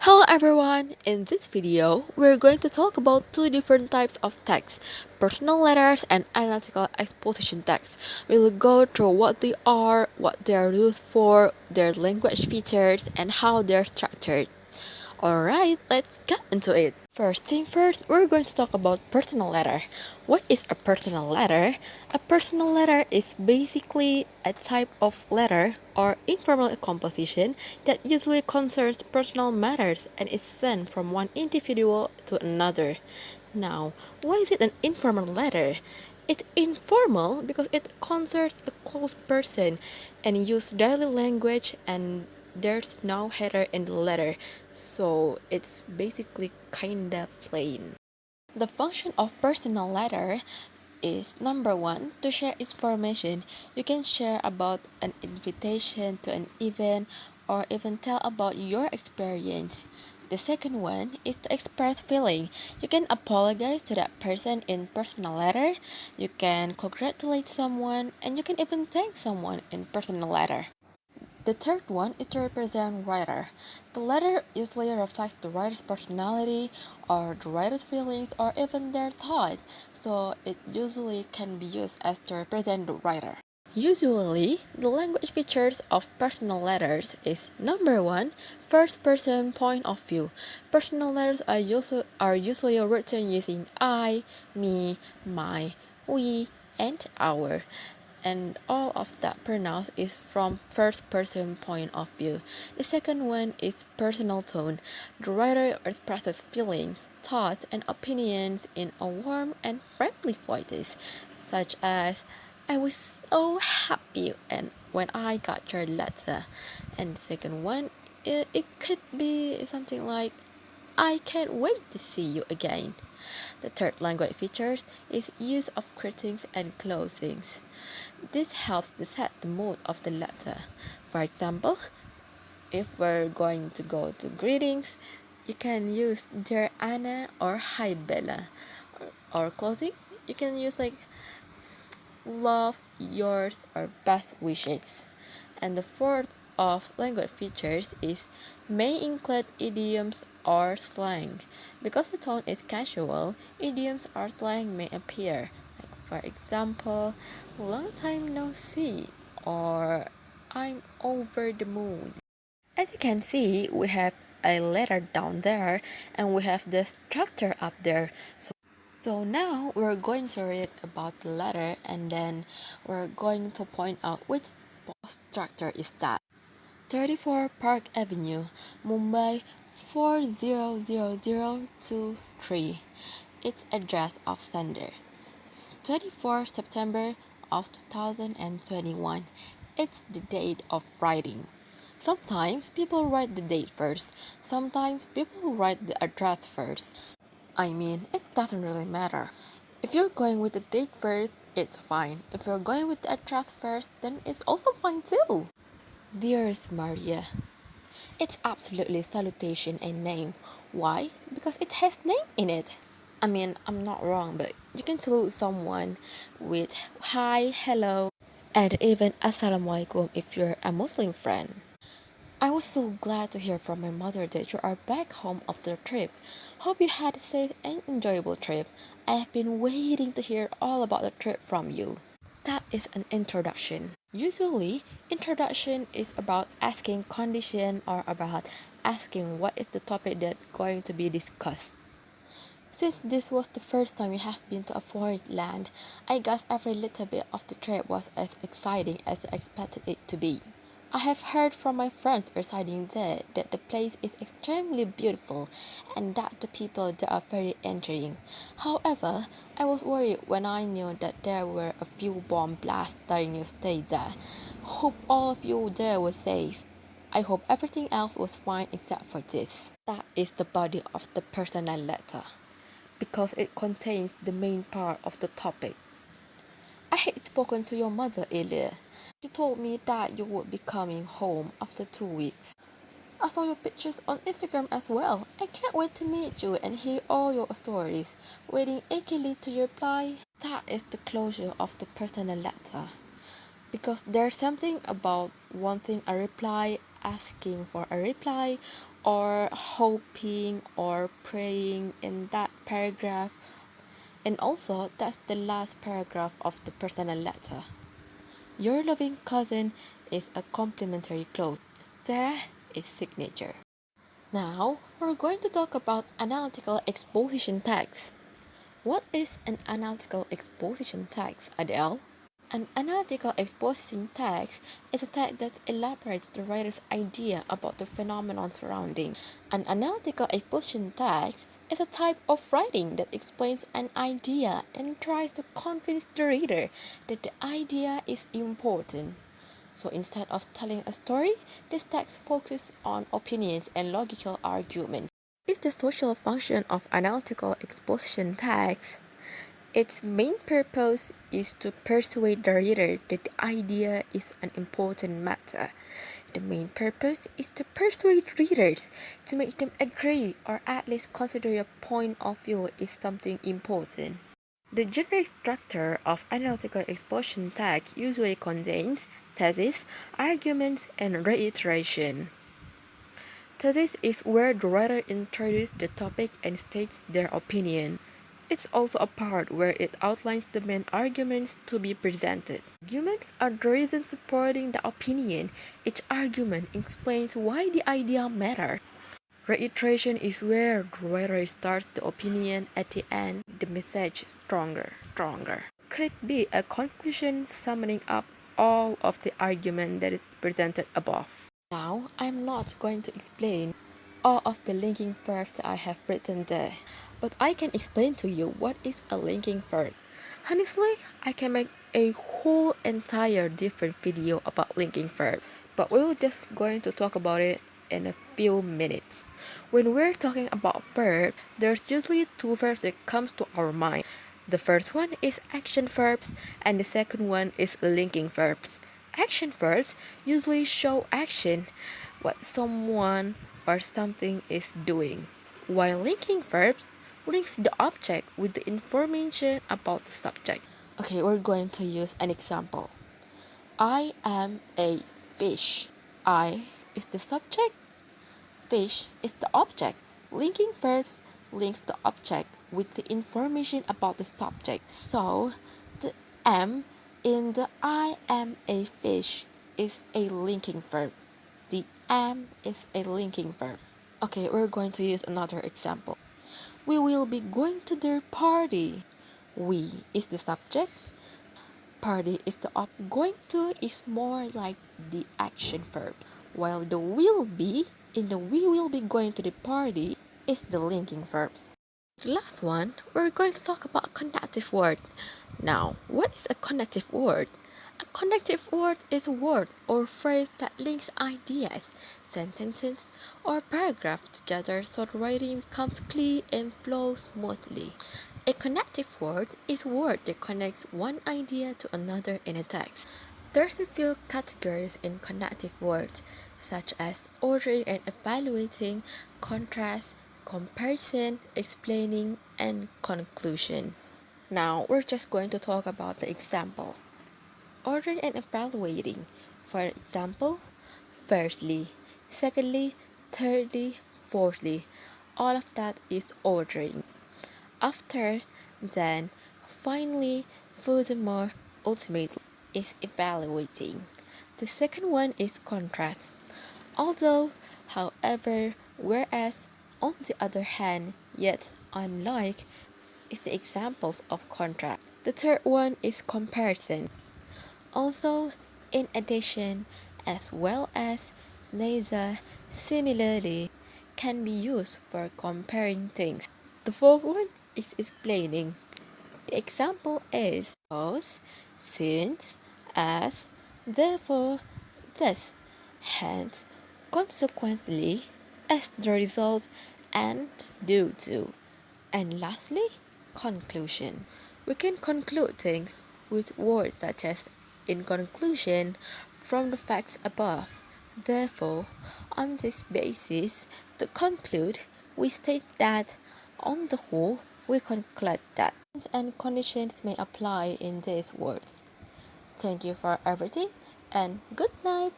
Hello everyone! In this video, we're going to talk about two different types of text, personal letters and analytical exposition text. We'll go through what they are, what they are used for, their language features, and how they're structured. Alright, let's get into it. First thing first, we're going to talk about personal letter. What is a personal letter? A personal letter is basically a type of letter or informal composition that usually concerns personal matters and is sent from one individual to another. Now, why is it an informal letter? It's informal because it concerns a close person and use daily language, and there's no header in the letter, so it's basically kinda plain. The function of personal letter is number one, to share information. You can share about an invitation to an event or even tell about your experience. The second one is to express feeling. You can apologize to that person in personal letter, you can congratulate someone, and you can even thank someone in personal letter. The third one is to represent writer. The letter usually reflects the writer's personality or the writer's feelings or even their thought, so it usually can be used as to represent the writer. Usually, the language features of personal letters is number one, first person point of view. Personal letters are usually written using I, me, my, we, and our, and all of that pronounced is from first person point of view. The second one is personal tone. The writer expresses feelings, thoughts, and opinions in a warm and friendly voices, such as I was so happy and when I got your letter. And the second one, it could be something like I can't wait to see you again. The third language features is use of greetings and closings. This helps to set the mood of the letter. For example, if we're going to go to greetings, you can use Dear Anna or Hi Bella. Or closing, you can use like love, yours, or best wishes. And the fourth of language features is may include idioms or slang. Because the tone is casual, idioms or slang may appear. Like for example, long time no see or I'm over the moon. As you can see, we have a letter down there and we have the structure up there. So now we're going to read about the letter and then we're going to point out which structure is that. 34 Park Avenue, Mumbai 400023. Its address of sender. 24 September of 2021. It's the date of writing. Sometimes people write the date first. Sometimes people write the address first. I mean, it doesn't really matter. If you're going with the date first, it's fine. If you're going with the address first, then it's also fine too. Dearest Maria, it's absolutely salutation and name. Why? Because it has name in it. I mean, I'm not wrong, but you can salute someone with hi, hello, and even assalamualaikum if you're a Muslim friend. I was so glad to hear from my mother that you are back home after the trip. Hope you had a safe and enjoyable trip. I have been waiting to hear all about the trip from you. That is an introduction. Usually, introduction is about asking condition or about asking what is the topic that going to be discussed. Since this was the first time you have been to a foreign land, I guess every little bit of the trip was as exciting as you expected it to be. I have heard from my friends residing there that the place is extremely beautiful and that the people there are very endearing. However, I was worried when I knew that there were a few bomb blasts during your stay there. Hope all of you there were safe. I hope everything else was fine except for this. That is the body of the personal letter, because it contains the main part of the topic. I had spoken to your mother earlier. She told me that you would be coming home after 2 weeks. I saw your pictures on Instagram as well. I can't wait to meet you and hear all your stories. Waiting eagerly to your reply. That is the closure of the personal letter. Because there's something about wanting a reply, asking for a reply, or hoping or praying in that paragraph. And also, that's the last paragraph of the personal letter. Your loving cousin is a complimentary cloth. There is signature. Now, we're going to talk about analytical exposition text. What is an analytical exposition text, Adele? An analytical exposition text is a text that elaborates the writer's idea about the phenomenon surrounding. An analytical exposition text is a type of writing that explains an idea and tries to convince the reader that the idea is important. So instead of telling a story, this text focuses on opinions and logical argument. What is the social function of analytical exposition text? Its main purpose is to persuade the reader that the idea is an important matter. The main purpose is to persuade readers to make them agree or at least consider your point of view is something important. The generic structure of analytical exposition text usually contains thesis, arguments, and reiteration. Thesis is where the writer introduces the topic and states their opinion. It's also a part where it outlines the main arguments to be presented. Arguments are the reasons supporting the opinion. Each argument explains why the idea matters. Reiteration is where the writer starts the opinion at the end, the message stronger. Could be a conclusion summing up all of the argument that is presented above. Now, I'm not going to explain all of the linking verbs that I have written there, but I can explain to you what is a linking verb. Honestly, I can make a whole entire different video about linking verb, but we're just going to talk about it in a few minutes. When we're talking about verb, there's usually two verbs that comes to our mind. The first one is action verbs and the second one is linking verbs. Action verbs usually show action, what someone or something is doing, while linking verbs links the object with the information about the subject. Okay, we're going to use an example. I am a fish. I is the subject, fish is the object. Linking verbs links the object with the information about the subject. So, the am in the I am a fish is a linking verb. The am is a linking verb. Okay, we're going to use another example. We will be going to their party. We is the subject. Party is the object. Going to is more like the action verbs. While the will be in the we will be going to the party is the linking verbs. The last one, we're going to talk about connective word. Now, what is a connective word? A connective word is a word or phrase that links ideas, sentences, or paragraphs together so the writing becomes clear and flows smoothly. A connective word is a word that connects one idea to another in a text. There's a few categories in connective words, such as ordering and evaluating, contrast, comparison, explaining, and conclusion. Now, we're just going to talk about the example. Ordering and evaluating. For example, firstly, secondly, thirdly, fourthly. All of that is ordering. After, then, finally, furthermore, ultimately, is evaluating. The second one is contrast. Although, however, whereas, on the other hand, yet, unlike, is the examples of contrast. The third one is comparison. Also, in addition, as well as, neither, similarly, can be used for comparing things. The fourth one is explaining. The example is because, since, as, therefore, thus, hence, consequently, as the result, and due to. And lastly, conclusion. We can conclude things with words such as in conclusion, from the facts above. Therefore, on this basis, to conclude, we state that on the whole, we conclude that terms and conditions may apply in these words. Thank you for everything and good night.